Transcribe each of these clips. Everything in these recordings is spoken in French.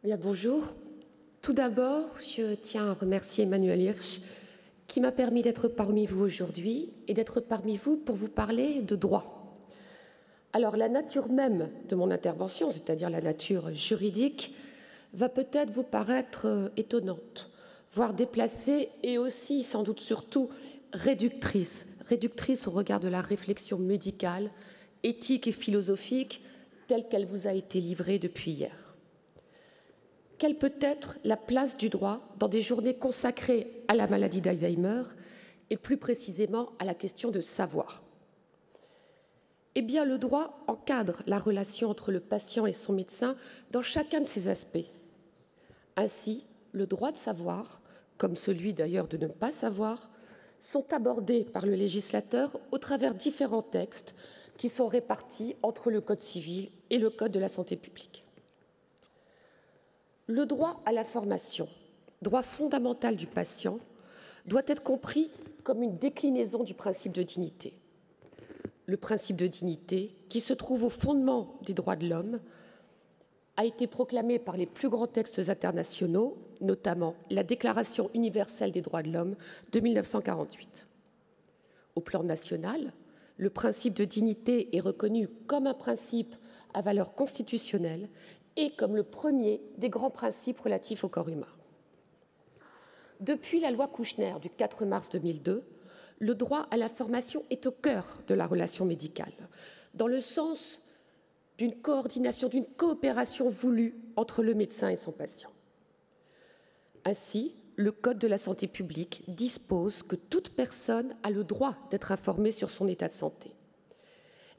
Bien, bonjour. Tout d'abord, je tiens à remercier Emmanuel Hirsch qui m'a permis d'être parmi vous aujourd'hui et d'être parmi vous pour vous parler de droit. Alors, la nature même de mon intervention, c'est-à-dire la nature juridique, va peut-être vous paraître étonnante, voire déplacée et aussi, sans doute surtout, réductrice au regard de la réflexion médicale, éthique et philosophique telle qu'elle vous a été livrée depuis hier. Quelle peut être la place du droit dans des journées consacrées à la maladie d'Alzheimer et plus précisément à la question de savoir? Eh bien, le droit encadre la relation entre le patient et son médecin dans chacun de ses aspects. Ainsi, le droit de savoir, comme celui d'ailleurs de ne pas savoir, sont abordés par le législateur au travers différents textes qui sont répartis entre le Code civil et le Code de la santé publique. Le droit à la formation, droit fondamental du patient, doit être compris comme une déclinaison du principe de dignité. Le principe de dignité, qui se trouve au fondement des droits de l'homme, a été proclamé par les plus grands textes internationaux, notamment la Déclaration universelle des droits de l'homme de 1948. Au plan national, le principe de dignité est reconnu comme un principe à valeur constitutionnelle et comme le premier des grands principes relatifs au corps humain. Depuis la loi Kouchner du 4 mars 2002, le droit à la formation est au cœur de la relation médicale, dans le sens d'une coordination, d'une coopération voulue entre le médecin et son patient. Ainsi, le Code de la santé publique dispose que toute personne a le droit d'être informée sur son état de santé.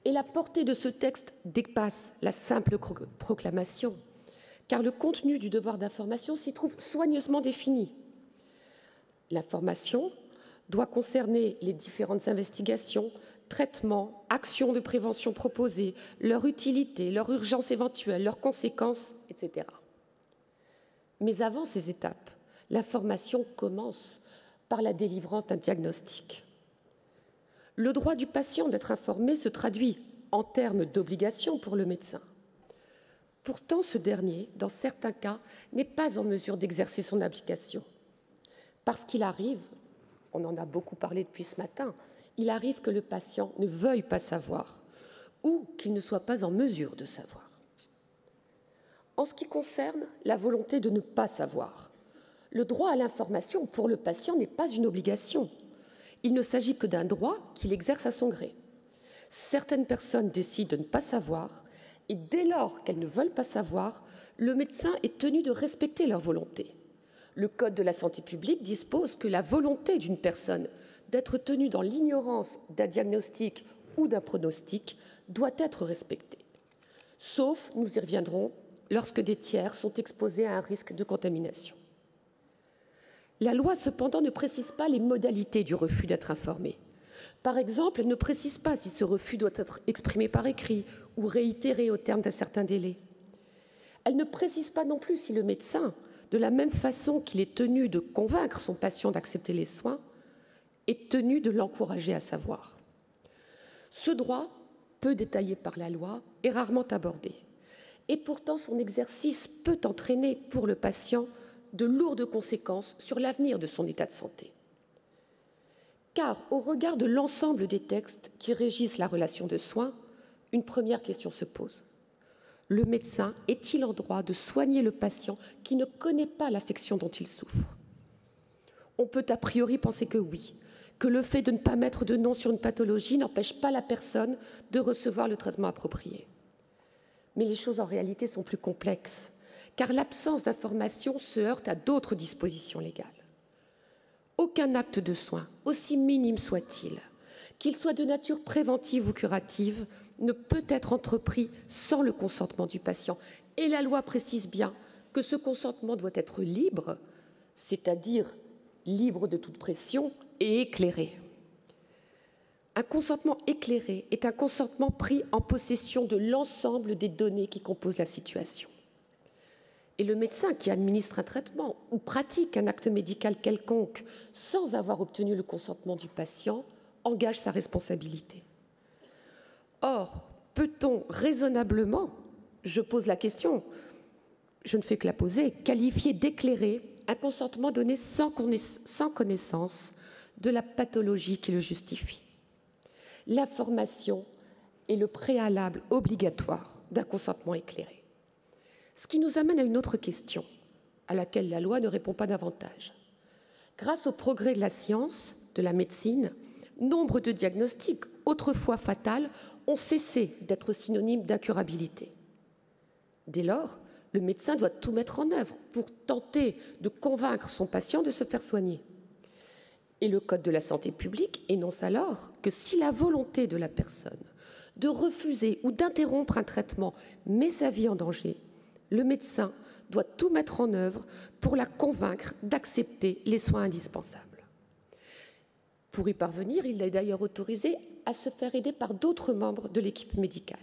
Et la portée de ce texte dépasse la simple proclamation, car le contenu du devoir d'information s'y trouve soigneusement défini. L'information doit concerner les différentes investigations, traitements, actions de prévention proposées, leur utilité, leur urgence éventuelle, leurs conséquences, etc. Mais avant ces étapes, l'information commence par la délivrance d'un diagnostic. Le droit du patient d'être informé se traduit en termes d'obligation pour le médecin. Pourtant, ce dernier, dans certains cas, n'est pas en mesure d'exercer son application. Parce qu'il arrive, on en a beaucoup parlé depuis ce matin, il arrive que le patient ne veuille pas savoir ou qu'il ne soit pas en mesure de savoir. En ce qui concerne la volonté de ne pas savoir, le droit à l'information pour le patient n'est pas une obligation. Il ne s'agit que d'un droit qu'il exerce à son gré. Certaines personnes décident de ne pas savoir et dès lors qu'elles ne veulent pas savoir, le médecin est tenu de respecter leur volonté. Le Code de la santé publique dispose que la volonté d'une personne d'être tenue dans l'ignorance d'un diagnostic ou d'un pronostic doit être respectée. Sauf, nous y reviendrons, lorsque des tiers sont exposés à un risque de contamination. La loi, cependant, ne précise pas les modalités du refus d'être informé. Par exemple, elle ne précise pas si ce refus doit être exprimé par écrit ou réitéré au terme d'un certain délai. Elle ne précise pas non plus si le médecin, de la même façon qu'il est tenu de convaincre son patient d'accepter les soins, est tenu de l'encourager à savoir. Ce droit, peu détaillé par la loi, est rarement abordé. Et pourtant, son exercice peut entraîner pour le patient de lourdes conséquences sur l'avenir de son état de santé. Car, au regard de l'ensemble des textes qui régissent la relation de soins, une première question se pose. Le médecin est-il en droit de soigner le patient qui ne connaît pas l'affection dont il souffre? On peut a priori penser que oui, que le fait de ne pas mettre de nom sur une pathologie n'empêche pas la personne de recevoir le traitement approprié. Mais les choses en réalité sont plus complexes, car l'absence d'information se heurte à d'autres dispositions légales. Aucun acte de soin, aussi minime soit-il, qu'il soit de nature préventive ou curative, ne peut être entrepris sans le consentement du patient. Et la loi précise bien que ce consentement doit être libre, c'est-à-dire libre de toute pression et éclairé. Un consentement éclairé est un consentement pris en possession de l'ensemble des données qui composent la situation. Et le médecin qui administre un traitement ou pratique un acte médical quelconque sans avoir obtenu le consentement du patient engage sa responsabilité. Or, peut-on raisonnablement, je pose la question, je ne fais que la poser, qualifier d'éclairé un consentement donné sans connaissance de la pathologie qui le justifie. L'information est le préalable obligatoire d'un consentement éclairé. Ce qui nous amène à une autre question, à laquelle la loi ne répond pas davantage. Grâce au progrès de la science, de la médecine, nombre de diagnostics, autrefois fatals, ont cessé d'être synonymes d'incurabilité. Dès lors, le médecin doit tout mettre en œuvre pour tenter de convaincre son patient de se faire soigner. Et le Code de la santé publique énonce alors que si la volonté de la personne de refuser ou d'interrompre un traitement met sa vie en danger, le médecin doit tout mettre en œuvre pour la convaincre d'accepter les soins indispensables. Pour y parvenir, il est d'ailleurs autorisé à se faire aider par d'autres membres de l'équipe médicale.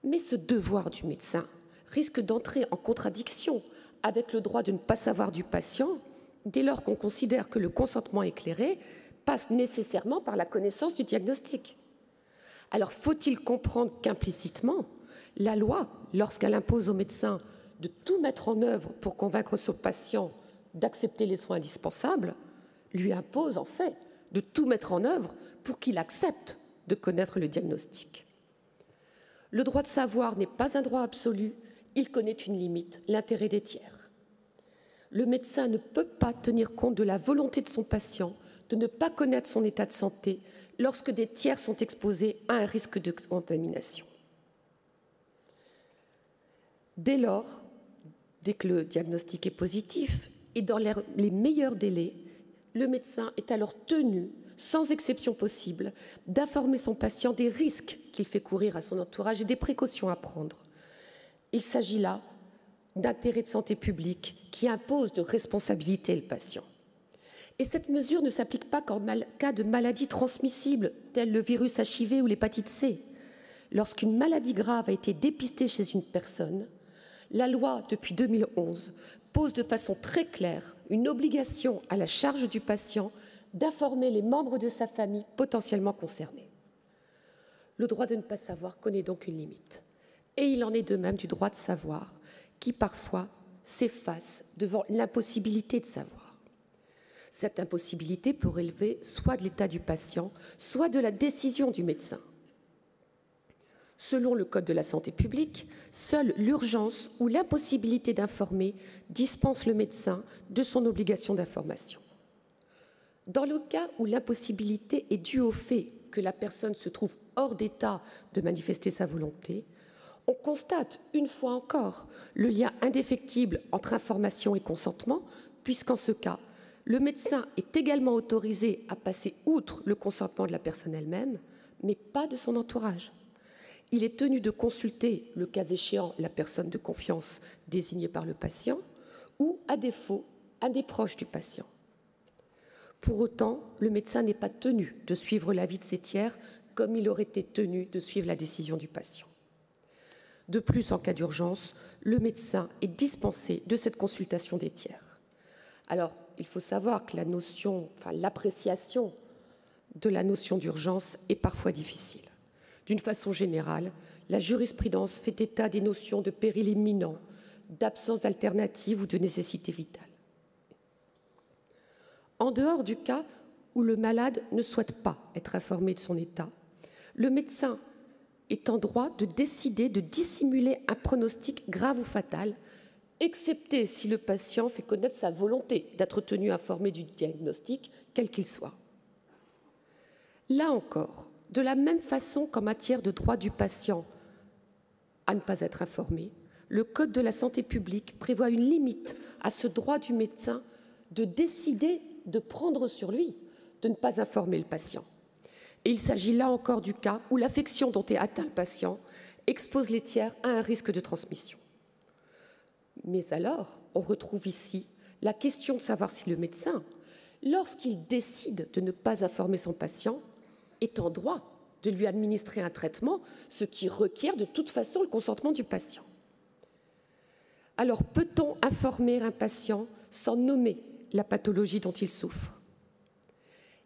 Mais ce devoir du médecin risque d'entrer en contradiction avec le droit de ne pas savoir du patient dès lors qu'on considère que le consentement éclairé passe nécessairement par la connaissance du diagnostic. Alors faut-il comprendre qu'implicitement, la loi, lorsqu'elle impose au médecin de tout mettre en œuvre pour convaincre son patient d'accepter les soins indispensables, lui impose en fait de tout mettre en œuvre pour qu'il accepte de connaître le diagnostic. Le droit de savoir n'est pas un droit absolu, il connaît une limite, l'intérêt des tiers. Le médecin ne peut pas tenir compte de la volonté de son patient de ne pas connaître son état de santé lorsque des tiers sont exposés à un risque de contamination. Dès lors, dès que le diagnostic est positif et dans les meilleurs délais, le médecin est alors tenu, sans exception possible, d'informer son patient des risques qu'il fait courir à son entourage et des précautions à prendre. Il s'agit là d'intérêt de santé publique qui impose de responsabiliser le patient. Et cette mesure ne s'applique pas qu'en cas de maladies transmissibles, telles le virus HIV ou l'hépatite C. Lorsqu'une maladie grave a été dépistée chez une personne, la loi, depuis 2011, pose de façon très claire une obligation à la charge du patient d'informer les membres de sa famille potentiellement concernés. Le droit de ne pas savoir connaît donc une limite. Et il en est de même du droit de savoir, qui parfois s'efface devant l'impossibilité de savoir. Cette impossibilité peut relever soit de l'état du patient, soit de la décision du médecin. Selon le Code de la santé publique, seule l'urgence ou l'impossibilité d'informer dispense le médecin de son obligation d'information. Dans le cas où l'impossibilité est due au fait que la personne se trouve hors d'état de manifester sa volonté, on constate une fois encore le lien indéfectible entre information et consentement, puisqu'en ce cas, le médecin est également autorisé à passer outre le consentement de la personne elle-même, mais pas de son entourage. Il est tenu de consulter, le cas échéant, la personne de confiance désignée par le patient ou, à défaut, un des proches du patient. Pour autant, le médecin n'est pas tenu de suivre l'avis de ses tiers comme il aurait été tenu de suivre la décision du patient. De plus, en cas d'urgence, le médecin est dispensé de cette consultation des tiers. Alors, il faut savoir que l'appréciation de la notion d'urgence est parfois difficile. D'une façon générale, la jurisprudence fait état des notions de péril imminent, d'absence d'alternative ou de nécessité vitale. En dehors du cas où le malade ne souhaite pas être informé de son état, le médecin est en droit de décider de dissimuler un pronostic grave ou fatal, excepté si le patient fait connaître sa volonté d'être tenu informé du diagnostic, quel qu'il soit. Là encore, de la même façon qu'en matière de droit du patient à ne pas être informé, le Code de la santé publique prévoit une limite à ce droit du médecin de décider de prendre sur lui de ne pas informer le patient. Et il s'agit là encore du cas où l'affection dont est atteint le patient expose les tiers à un risque de transmission. Mais alors, on retrouve ici la question de savoir si le médecin, lorsqu'il décide de ne pas informer son patient, est en droit de lui administrer un traitement, ce qui requiert de toute façon le consentement du patient. Alors, peut-on informer un patient sans nommer la pathologie dont il souffre?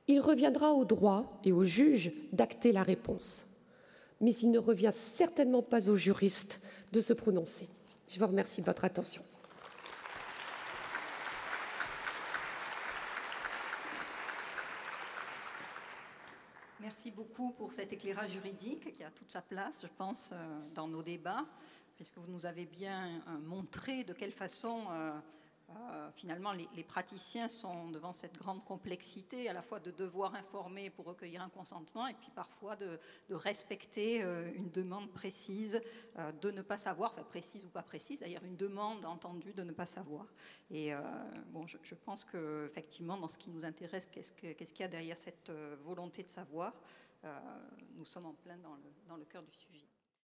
Il reviendra au droit et au juge d'acter la réponse. Mais il ne revient certainement pas aux juristes de se prononcer. Je vous remercie de votre attention. Merci beaucoup pour cet éclairage juridique qui a toute sa place, je pense, dans nos débats, puisque vous nous avez bien montré de quelle façon, finalement, les praticiens sont devant cette grande complexité, à la fois de devoir informer pour recueillir un consentement, et puis parfois de respecter une demande précise, de ne pas savoir, enfin précise ou pas précise, d'ailleurs une demande entendue de ne pas savoir. Et bon, je pense qu'effectivement, dans ce qui nous intéresse, qu'est-ce qu'il y a derrière cette volonté de savoir, nous sommes en plein dans le cœur du sujet.